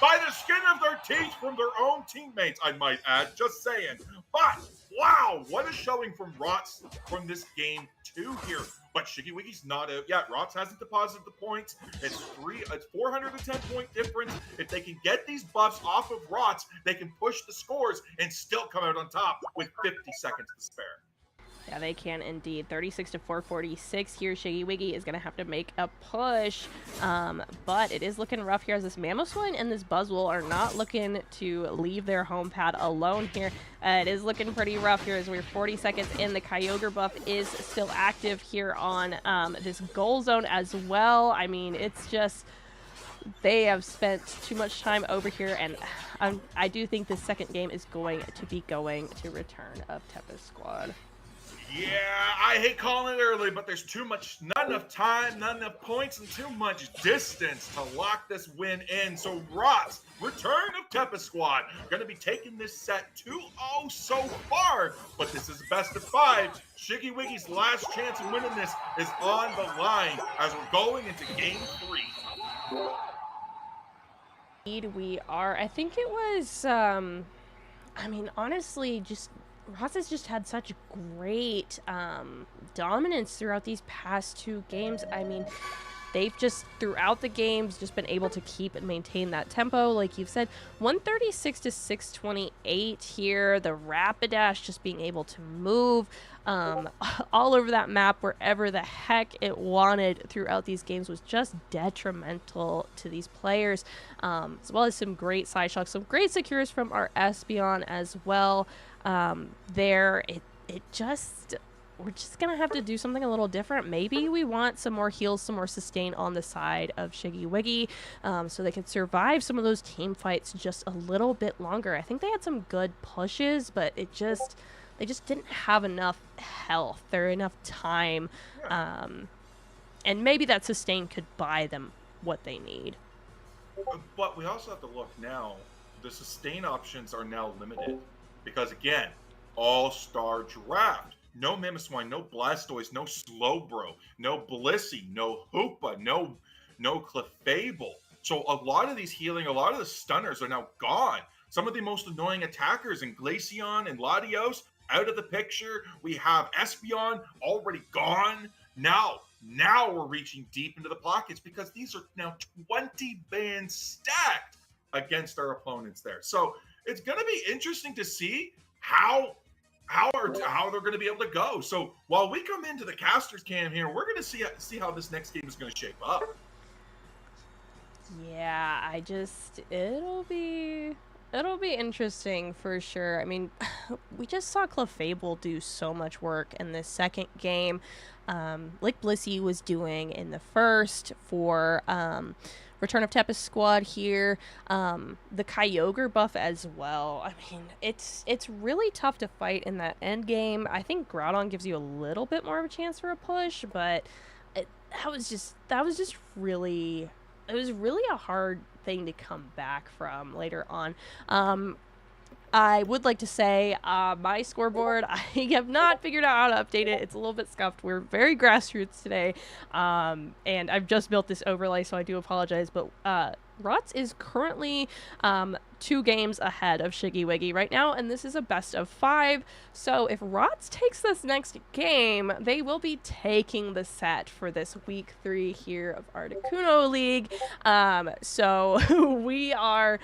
by the skin of their teeth from their own teammates, I might add, just saying. But, wow, what a showing from ROTS from this game 2 here. But Shiggy Wiggy's not out yet. ROTS hasn't deposited the points. It's 410 point difference. If they can get these buffs off of ROTS, they can push the scores and still come out on top with 50 seconds to spare. Yeah, they can indeed. 36 to 446 here. Shiggy Wiggy is going to have to make a push. But it is looking rough here as this Mamoswine and this Buzzwole are not looking to leave their home pad alone here. It is looking pretty rough here as we're 40 seconds in. The Kyogre buff is still active here on this goal zone as well. I mean, it's just... they have spent too much time over here, and I do think the second game is going to be going to Return of Tempest Squad. Yeah, I hate calling it early, but there's not enough time, not enough points, and too much distance to lock this win in. So ROTS, Return of Tempest Squad, going to be taking this set 2-0 so far, but this is best of 5. Shiggy Wiggy's last chance of winning this is on the line as we're going into game 3. We are. I think it was, honestly, ROTS has just had such great dominance throughout these past 2 games. I mean, they've just, throughout the games, just been able to keep and maintain that tempo. Like you've said, 136 to 628 here. The Rapidash just being able to move all over that map wherever the heck it wanted throughout these games was just detrimental to these players, as well as some great side shocks, some great secures from our Espeon as well. We're just gonna have to do something a little different. Maybe we want some more heals, some more sustain on the side of Shiggy Wiggy, so they can survive some of those team fights just a little bit longer. I think they had some good pushes, but they just didn't have enough health or enough time, and maybe that sustain could buy them what they need. But we also have to look now. The sustain options are now limited because, again, all-star draft. No Mamoswine, no Blastoise, no Slowbro, no Blissey, no Hoopa, no Clefable. So a lot of these healing, a lot of the stunners are now gone. Some of the most annoying attackers in Glaceon and Latios out of the picture. We have Espeon already gone. Now we're reaching deep into the pockets because these are now 20 bands stacked against our opponents there. So it's going to be interesting to see how they're going to be able to go. So while we come into the casters cam here, we're going to see how this next game is going to shape up. Yeah, it'll be interesting for sure. I mean, we just saw Clefable do so much work in this second game, like Blissey was doing in the first for Return of Tempest Squad here. The Kyogre buff as well. I mean, it's really tough to fight in that end game. I think Groudon gives you a little bit more of a chance for a push, but that was just really... it was really a hard thing to come back from later on. I would like to say my scoreboard, I have not figured out how to update it. It's a little bit scuffed. We're very grassroots today, and I've just built this overlay, so I do apologize. But ROTS is currently 2 games ahead of Shiggy Wiggy right now, and this is a best of 5. So if ROTS takes this next game, they will be taking the set for this week 3 here of Articuno League. So we are...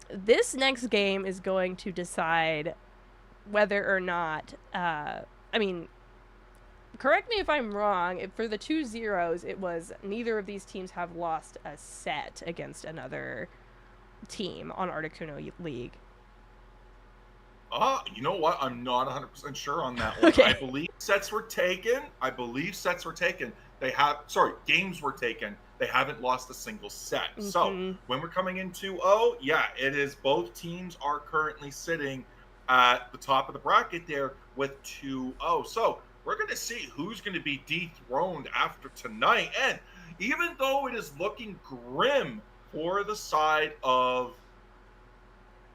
this next game is going to decide whether or not, I mean, correct me if I'm wrong, for the 2-0s, it was neither of these teams have lost a set against another team on Articuno League. You know what? I'm not 100% sure on that one. Okay. I believe sets were taken. Games were taken. They haven't lost a single set. Mm-hmm. So when we're coming in 2-0, yeah, it is both teams are currently sitting at the top of the bracket there with 2-0. So we're going to see who's going to be dethroned after tonight. And even though it is looking grim for the side of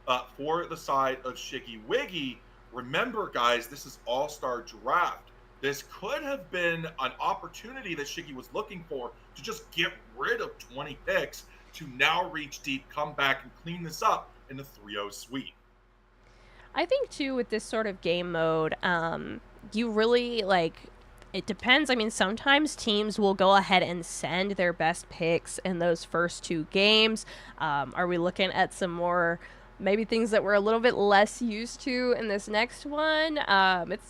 Shiggy Wiggy, remember, guys, this is All-Star Draft. This could have been an opportunity that Shiggy was looking for to just get rid of 20 picks to now reach deep, come back, and clean this up in the 3-0 sweep. I think, too, with this sort of game mode, you really, it depends. I mean, sometimes teams will go ahead and send their best picks in those first 2 games. Are we looking at some more maybe things that we're a little bit less used to in this next one?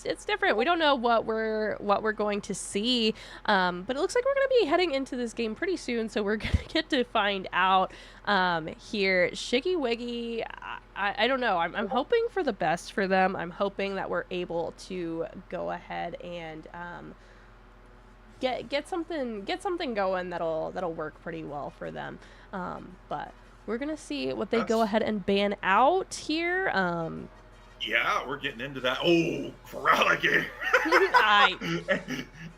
It's different. We don't know what we're going to see, but it looks like we're going to be heading into this game pretty soon, so we're going to get to find out here. Shiggy Wiggy, I don't know. I'm hoping for the best for them. I'm hoping that we're able to go ahead and get something going that'll work pretty well for them. But we're going to see what they go ahead and ban out here. Yeah, we're getting into that. Oh, Kraligan.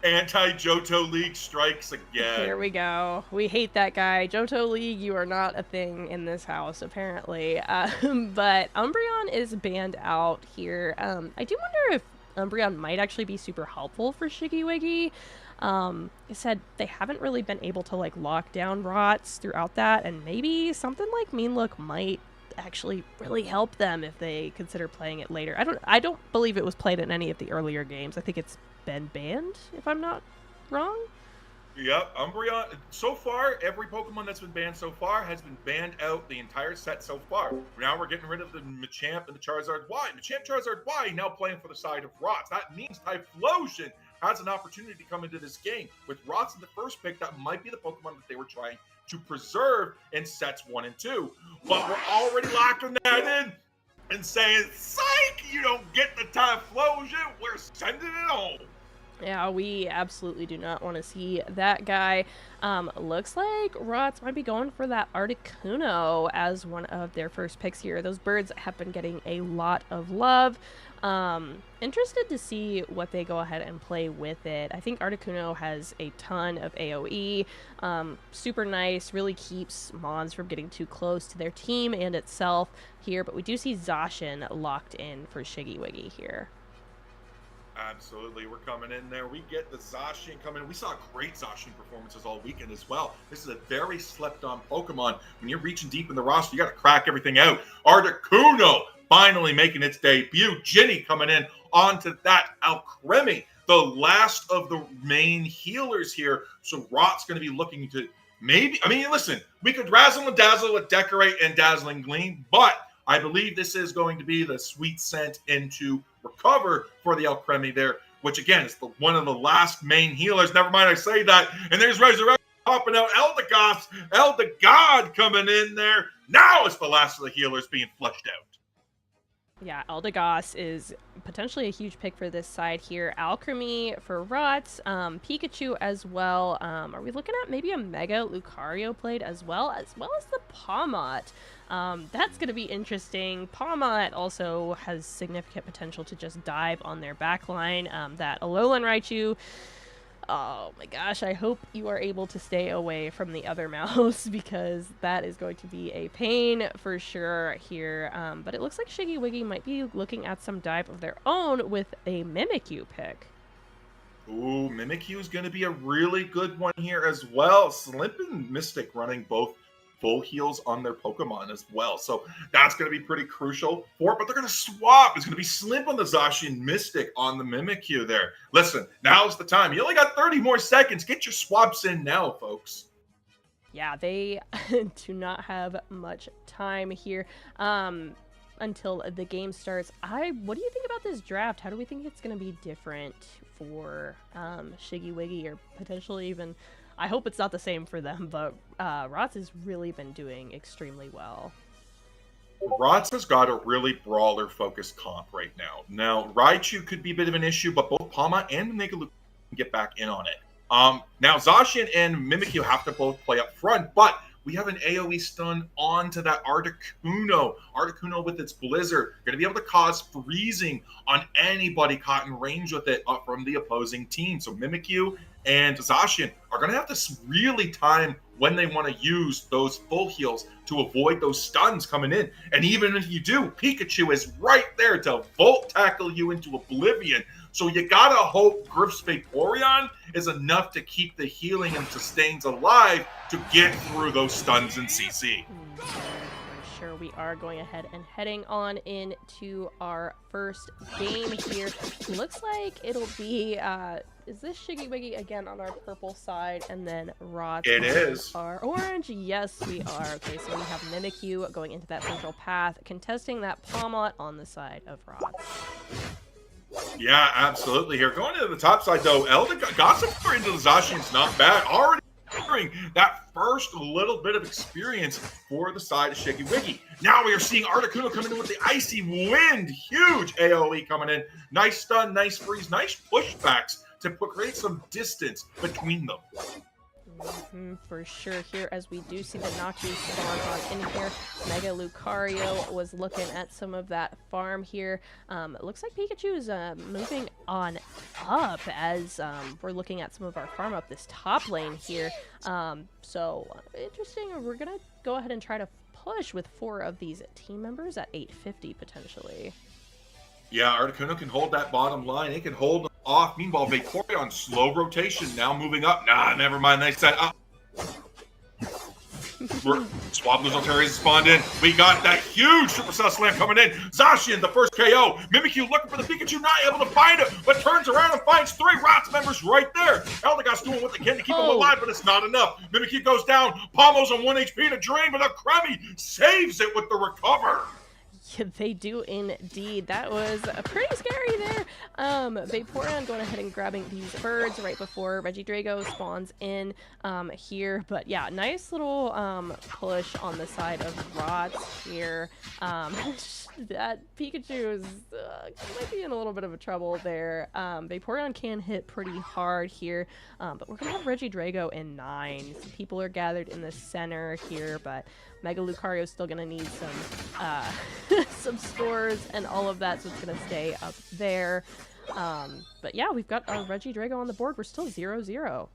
Anti-Johto League strikes again. Here we go. We hate that guy. Johto League, you are not a thing in this house, apparently. But Umbreon is banned out here. I do wonder if Umbreon might actually be super helpful for Shiggy Wiggy. It said they haven't really been able to lock down ROTS throughout that, and maybe something like Mean Look might actually really help them if they consider playing it later. I don't believe it was played in any of the earlier games. I think it's been banned, if I'm not wrong. Yep, Umbreon. So far, every Pokemon that's been banned so far has been banned out the entire set so far. Now we're getting rid of the Machamp and the Charizard Y. Machamp, Charizard Y now playing for the side of ROTS. That means Typhlosion has an opportunity to come into this game. With ROTS in the first pick, that might be the Pokemon that they were trying to preserve in sets 1 and 2. But we're already locking that in and saying, psych, you don't get the Typhlosion, we're sending it home. Yeah, we absolutely do not want to see that guy. Looks like ROTS might be going for that Articuno as one of their first picks here. Those birds have been getting a lot of love. Interested to see what they go ahead and play with it. I think Articuno has a ton of AoE. Super nice, really keeps Mons from getting too close to their team and itself here. But we do see Zacian locked in for Shiggy Wiggy here. Absolutely, we're coming in there. We get the Zacian coming. We saw great Zacian performances all weekend as well. This is a very slept-on Pokemon. When you're reaching deep in the roster, you got to crack everything out. Articuno finally making its debut. Ginny coming in onto that Alcremie, the last of the main healers here. So ROTS going to be looking to maybe, I mean, listen, we could Razzle and Dazzle with Decorate and Dazzling Gleam, but I believe this is going to be the sweet scent into Recover for the Alcremie there, which again is one of the last main healers. Never mind, I say that. And there's Resurrection popping out. Eldegoss coming in there. Now it's the last of the healers being flushed out. Yeah, Eldegoss is potentially a huge pick for this side here. Alcremie for ROTS, Pikachu as well. Are we looking at maybe a Mega Lucario played as well as the Pawmot? That's going to be interesting. Pawmot also has significant potential to just dive on their backline. That Alolan Raichu, oh my gosh, I hope you are able to stay away from the other mouse because that is going to be a pain for sure here. But it looks like Shiggy Wiggy might be looking at some dive of their own with a Mimikyu pick. Ooh, Mimikyu is going to be a really good one here as well. Slimp and Mystic running both full heals on their Pokemon as well. So that's going to be pretty crucial for it, but they're going to swap. It's going to be Slimp on the Zacian, Mystic on the Mimikyu there. Listen, now's the time. You only got 30 more seconds. Get your swaps in now, folks. Yeah, they do not have much time here. until the game starts. What do you think about this draft? How do we think it's going to be different for Shiggy Wiggy, or potentially even, I hope it's not the same for them, but ROTS has really been doing extremely well. ROTS has got a really brawler-focused comp right now. Now, Raichu could be a bit of an issue, but both Palma and Megalu can get back in on it. Now, Zacian and Mimikyu have to both play up front, but we have an AoE stun onto that Articuno. Articuno with its Blizzard, going to be able to cause freezing on anybody caught in range with it from the opposing team. So Mimikyu and Zacian are going to have to really time when they want to use those full heals to avoid those stuns coming in. And even if you do, Pikachu is right there to volt tackle you into oblivion. So you gotta hope Griff's Vaporeon is enough to keep the healing and sustains alive to get through those stuns in CC. For sure, we are going ahead and heading on into our first game here. Looks like it'll be, is this Shiggy Wiggy again on our purple side, and then ROTS It is. Our orange? Yes, we are. Okay, so we have Mimikyu going into that central path, contesting that Palmot on the side of ROTS. Yeah, absolutely. Here, going to the top side, though, Gossip into the Zacian's not bad. Already hearing that first little bit of experience for the side of Shiggy Wiggy. Now we are seeing Articuno coming in with the Icy Wind. Huge AoE coming in. Nice stun, nice freeze, nice pushbacks to create some distance between them. For sure here, as we do see the Naku spawn on in here. Mega Lucario was looking at some of that farm here. It looks like Pikachu is moving on up as we're looking at some of our farm up this top lane here. So interesting. We're going to go ahead and try to push with 4 of these team members at 850 potentially. Yeah, Articuno can hold that bottom line. It can hold off. Meanwhile, Vaporeon, slow rotation, now moving up. Nah, never mind. They said up. Swablu's Altaria spawned in. We got that huge Supercell Slam coming in. Zacian, the first KO. Mimikyu looking for the Pikachu, not able to find it, but turns around and finds 3 ROTS members right there. Eldegoss doing what they can to keep him alive, but it's not enough. Mimikyu goes down. Palmo's on 1 HP to drain, but Akremi saves it with the recover. Yeah, they do indeed. That was pretty scary there. Vaporeon going ahead and grabbing these birds right before Regidrago spawns in here. But yeah, nice little push on the side of ROTS here. That Pikachu is might be in a little bit of a trouble there. Vaporeon can hit pretty hard here, but we're going to have Regidrago in 9. Some people are gathered in the center here, but Mega Lucario is still going to need some some stores and all of that, so it's going to stay up there. But yeah, we've got our Regidrago on the board. We're still 0-0.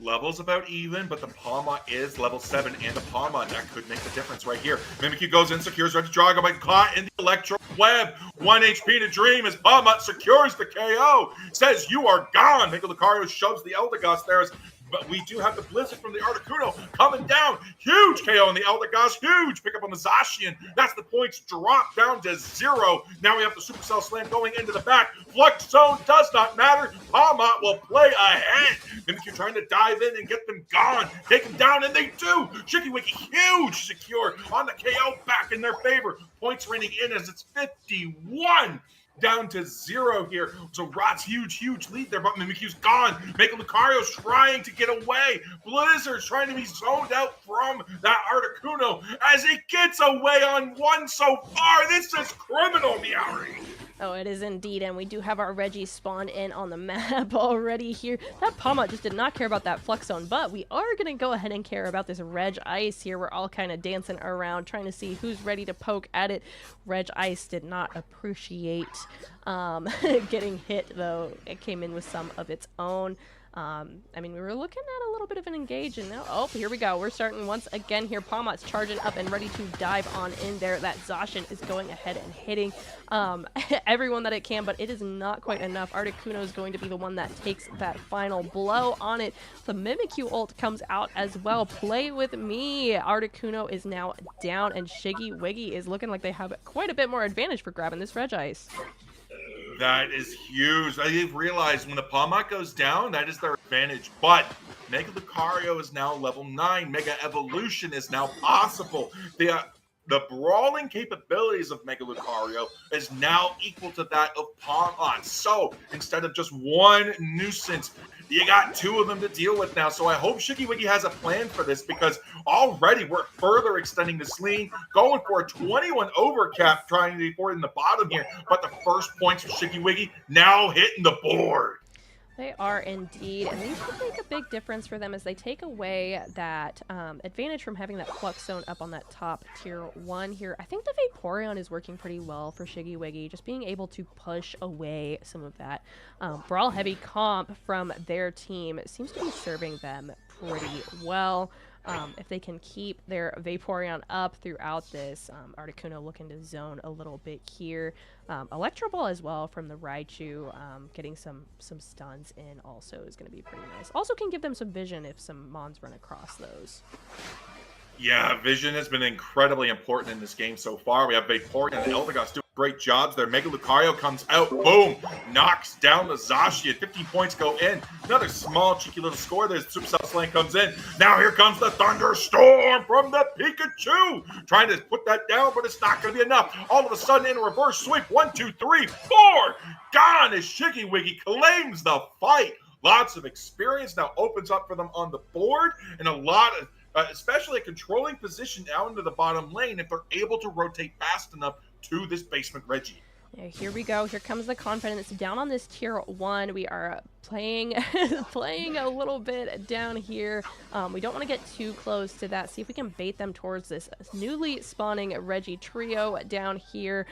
Level's about even, but the Palma is level 7, and the Palma, that could make the difference right here. Mimikyu goes in, secures Regidrago, but caught in the Electro Web. 1 HP to Dream as Palma secures the KO. Says, you are gone. Mega Lucario shoves the Eldegoss there as but we do have the Blizzard from the Articuno coming down. Huge KO on the Eldegoss. Huge pickup on the Zacian. That's the points drop down to 0. Now we have the Supercell Slam going into the back. Flux Zone does not matter. Palma will play ahead. Mimikyu trying to dive in and get them gone. Take them down, and they do. Shiggy Wiggy, huge secure on the KO, back in their favor. Points raining in as it's 51. Down to 0 here. So ROTS huge lead there, but Mimikyu's gone. Mega Lucario's trying to get away. Blizzard's trying to be zoned out from that Articuno as it gets away on 1 so far. This is criminal, Meowry. Oh, it is indeed, and we do have our Reggie spawned in on the map already here. That Palma just did not care about that Flux Zone, but we are going to go ahead and care about this Reg Ice here. We're all kind of dancing around, trying to see who's ready to poke at it. Reg Ice did not appreciate getting hit, though. It came in with some of its own. I mean, we were looking at a little bit of an engage, and now, oh, here we go. We're starting once again here. Palmot's charging up and ready to dive on in there. That Zacian is going ahead and hitting everyone that it can, but it is not quite enough. Articuno is going to be the one that takes that final blow on it. The Mimikyu ult comes out as well. Play with me. Articuno is now down, and Shiggy Wiggy is looking like they have quite a bit more advantage for grabbing this Reg Ice. That is huge. They've realized when the Palma goes down, that is their advantage. But Mega Lucario is now level 9. Mega Evolution is now possible. The the brawling capabilities of Mega Lucario is now equal to that of Palmon. So instead of just one nuisance, you got two of them to deal with now. So I hope Shiggy Wiggy has a plan for this, because already we're further extending this lead, going for a 21 over cap, trying to be forward in the bottom here. But the first points for Shiggy Wiggy now hitting the board. They are indeed, and these would make a big difference for them as they take away that advantage from having that Flux Zone up on that top tier 1 here. I think the Vaporeon is working pretty well for Shiggy Wiggy, just being able to push away some of that Brawl heavy comp from their team. It seems to be serving them pretty well. If they can keep their Vaporeon up throughout this, Articuno looking to zone a little bit here. Electro Ball as well from the Raichu, getting some stuns in also is going to be pretty nice. Also can give them some vision if some Mons run across those. Yeah, vision has been incredibly important in this game so far. We have Vaporeon and Eldegoss doing great jobs there. Mega Lucario comes out, boom, knocks down the Zacian. 15 points go in. Another small, cheeky little score. There's Supercell Slam comes in. Now here comes the Thunderstorm from the Pikachu. Trying to put that down, but it's not going to be enough. All of a sudden, in a reverse sweep, 1, 2, 3, 4. Gone as Shiggy Wiggy claims the fight. Lots of experience now opens up for them on the board, and a lot of especially a controlling position down into the bottom lane if they're able to rotate fast enough to this basement Reggie. Yeah, here we go. Here comes the confidence down on this tier 1. We are playing playing a little bit down here. We don't want to get too close to that. See if we can bait them towards this newly spawning Reggie trio down here.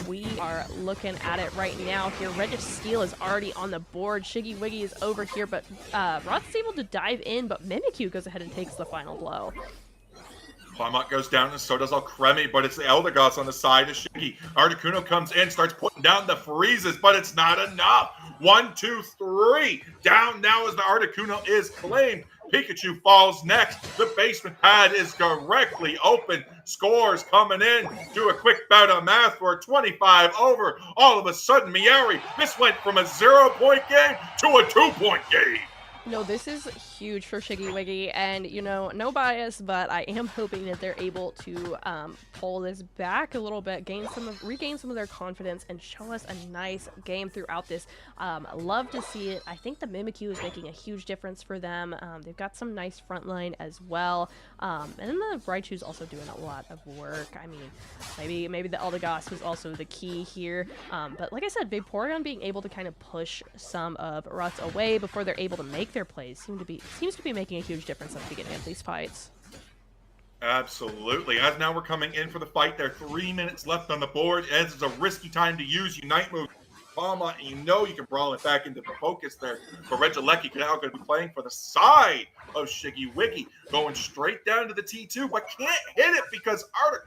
We are looking at it right now here. Registeel is already on the board. Shiggy Wiggy is over here, but ROTS is able to dive in, but Mimikyu goes ahead and takes the final blow. Climont goes down, and so does Alcremie, but it's the Eldegoss on the side of Shiggy. Articuno comes in, starts putting down the freezes, but it's not enough. 1, 2, 3. Down now as the Articuno is claimed. Pikachu falls next. The basement pad is directly open. Scores coming in. Do a quick bout of math for a 25 over. All of a sudden, Miari, this went from a 0-point game to a 2-point game. No, this is huge for Shiggy Wiggy, and, you know, no bias, but I am hoping that they're able to pull this back a little bit, regain some of their confidence, and show us a nice game throughout this. Love to see it. I think the Mimikyu is making a huge difference for them. They've got some nice front line as well, and then the Raichu's also doing a lot of work. I mean, maybe the Eldegoss was also the key here, but like I said, Vaporeon being able to kind of push some of ROTS away before they're able to make their plays seems to be making a huge difference at the beginning of these fights. Absolutely. As now we're coming in for the fight, there are 3 minutes left on the board, as it's a risky time to use Unite move. Palma, and you know you can brawl it back into the focus there. But Regieleki now going to be playing for the side of Shiggy Wiggy, going straight down to the T2, but can't hit it because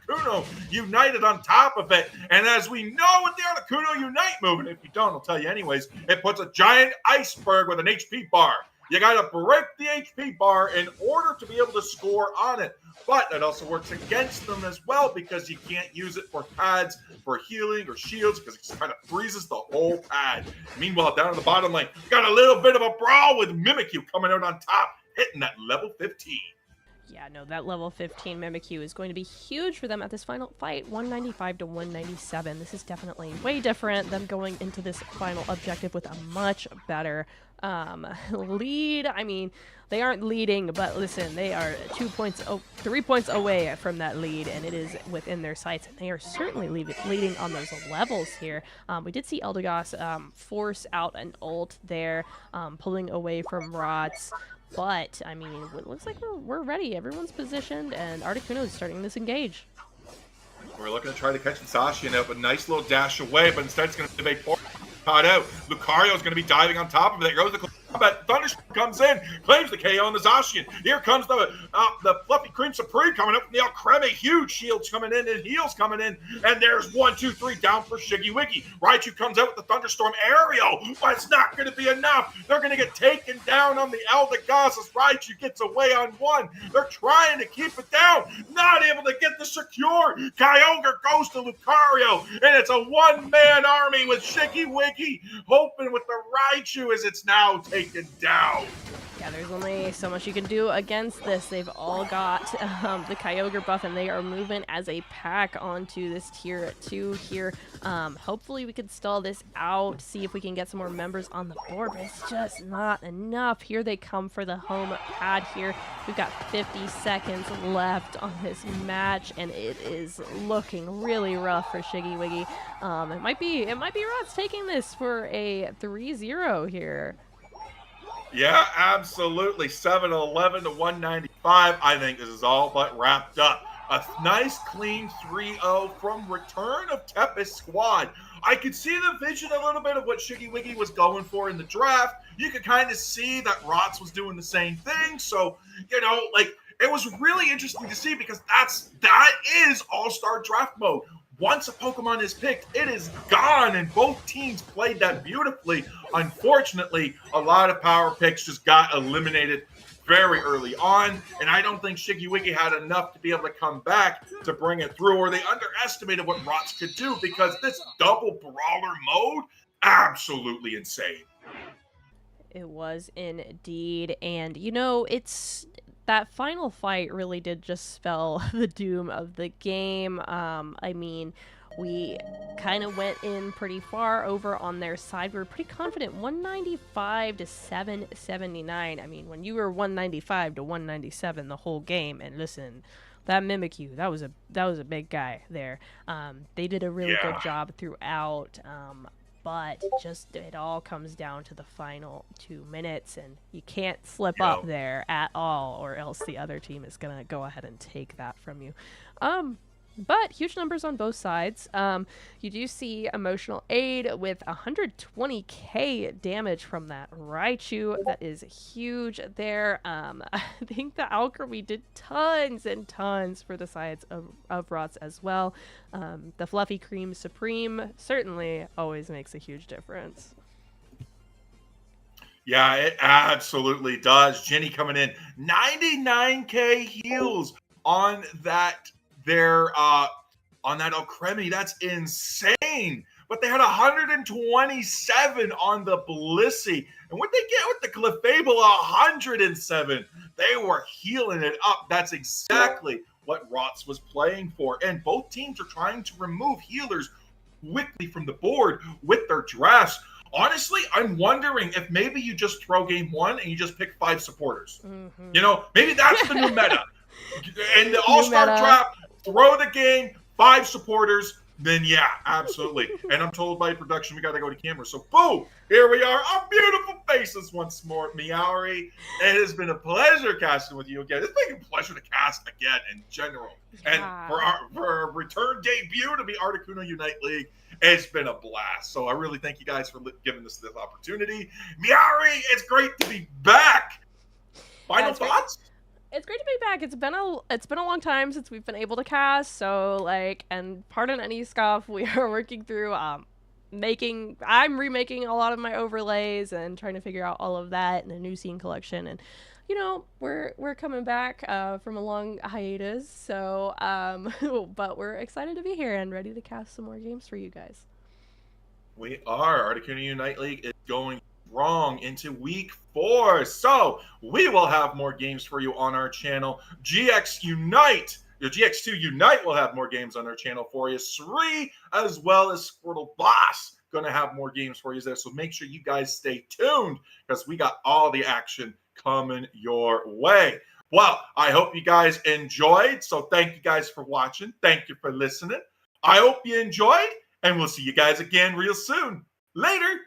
Articuno united on top of it. And as we know with the Articuno Unite move, and if you don't, I'll tell you anyways, it puts a giant iceberg with an HP bar. You got to break the HP bar in order to be able to score on it. But that also works against them as well, because you can't use it for pads, for healing or shields, because it kind of freezes the whole pad. Meanwhile, down in the bottom lane, got a little bit of a brawl with Mimikyu coming out on top, hitting that level 15. Yeah, no, that level 15 Mimikyu is going to be huge for them at this final fight, 195 to 197. This is definitely way different than going into this final objective with a much better lead. I mean, they aren't leading, but listen, they are 3 points away from that lead, and it is within their sights, and they are certainly leading on those levels here. We did see Eldegoss force out an ult there, pulling away from ROTS. But, I mean, it looks like we're ready. Everyone's positioned, and Articuno is starting this engage. We're looking to try to catch the Zacian out, but nice little dash away, but instead it's going to be caught out. Lucario is going to be diving on top of it. There goes the combat. Thunderstorm comes in, claims the KO on the Zacian. Here comes the Fluffy Cream Supreme coming up from the Alcremie. Huge shields coming in and heals coming in. And there's 1, 2, 3 down for Shiggy Wiggy. Raichu comes out with the Thunderstorm aerial, but it's not going to be enough. They're going to get taken down on the Eldegoss as Raichu gets away on 1. They're trying to keep it down, not able to get the secure. Kyogre goes to Lucario, and it's a one-man army with Shiggy Wiggy hoping with the Raichu as it's now taken down. Yeah, there's only so much you can do against this. They've all got the Kyogre buff, and they are moving as a pack onto this tier 2 here. Hopefully we can stall this out, see if we can get some more members on the board, but it's just not enough. Here they come for the home pad here. We've got 50 seconds left on this match, and it is looking really rough for Shiggy Wiggy. It might be ROTS taking this for a 3-0 here. Yeah, absolutely. 7-11 to 195. I think this is all but wrapped up. A nice, clean 3-0 from return of Tempest squad. I could see the vision a little bit of what Shiggy Wiggy was going for in the draft. You could kind of see that ROTS was doing the same thing. So, like, it was really interesting to see because that is all-star draft mode. Once a Pokemon is picked, it is gone, and both teams played that beautifully. Unfortunately, a lot of power picks just got eliminated very early on, and I don't think Shiggy Wiggy had enough to be able to come back to bring it through, or they underestimated what ROTS could do because this double brawler mode, absolutely insane. It was indeed, and it's that final fight really did just spell the doom of the game. I mean, we kind of went in pretty far over on their side. We were pretty confident, 195 to 779. I mean, when you were 195 to 197 the whole game, and listen, that Mimikyu, that was a big guy there. They did a really good job throughout. But it all comes down to the final 2 minutes, and you can't slip up there at all, or else the other team is going to go ahead and take that from you. But huge numbers on both sides. You do see Emotional Aid with 120k damage from that Raichu. That is huge there. I think the Alchemy did tons and tons for the sides of ROTS as well. The Fluffy Cream Supreme certainly always makes a huge difference. Yeah, it absolutely does. Jenny coming in, 99k heals on that on that Alchemy. That's insane. But they had 127 on the Blissey. And what they get with the Clefable, 107. They were healing it up. That's exactly what ROTS was playing for. And both teams are trying to remove healers quickly from the board with their drafts. Honestly, I'm wondering if maybe you just throw game 1 and you just pick 5 supporters. Mm-hmm. Maybe that's the new meta. And the all-star draft, throw the game, 5 supporters, then yeah, absolutely. And I'm told by production we got to go to camera. So boom, here we are, our beautiful faces once more. Meowry, it has been a pleasure casting with you again. It's been a pleasure to cast again in general. Yeah. And for our return debut to be Articuno Unite League, it's been a blast. So I really thank you guys for giving us this opportunity. Meowry, it's great to be back. Final thoughts? It's great to be back. It's been a long time since we've been able to cast, so and pardon any scuff, we are working through I'm remaking a lot of my overlays and trying to figure out all of that in a new scene collection, and we're coming back from a long hiatus, so but we're excited to be here and ready to cast some more games for you guys. We are. Articuno Unite League is going wrong into week 4, so we will have more games for you on our channel. GX Unite, your GX2 Unite will have more games on our channel for you. 3 as well as Squirtle Boss gonna have more games for you there, so make sure you guys stay tuned because we got all the action coming your way. Well, I hope you guys enjoyed, so thank you guys for watching. Thank you for listening. I hope you enjoyed, and we'll see you guys again real soon. Later.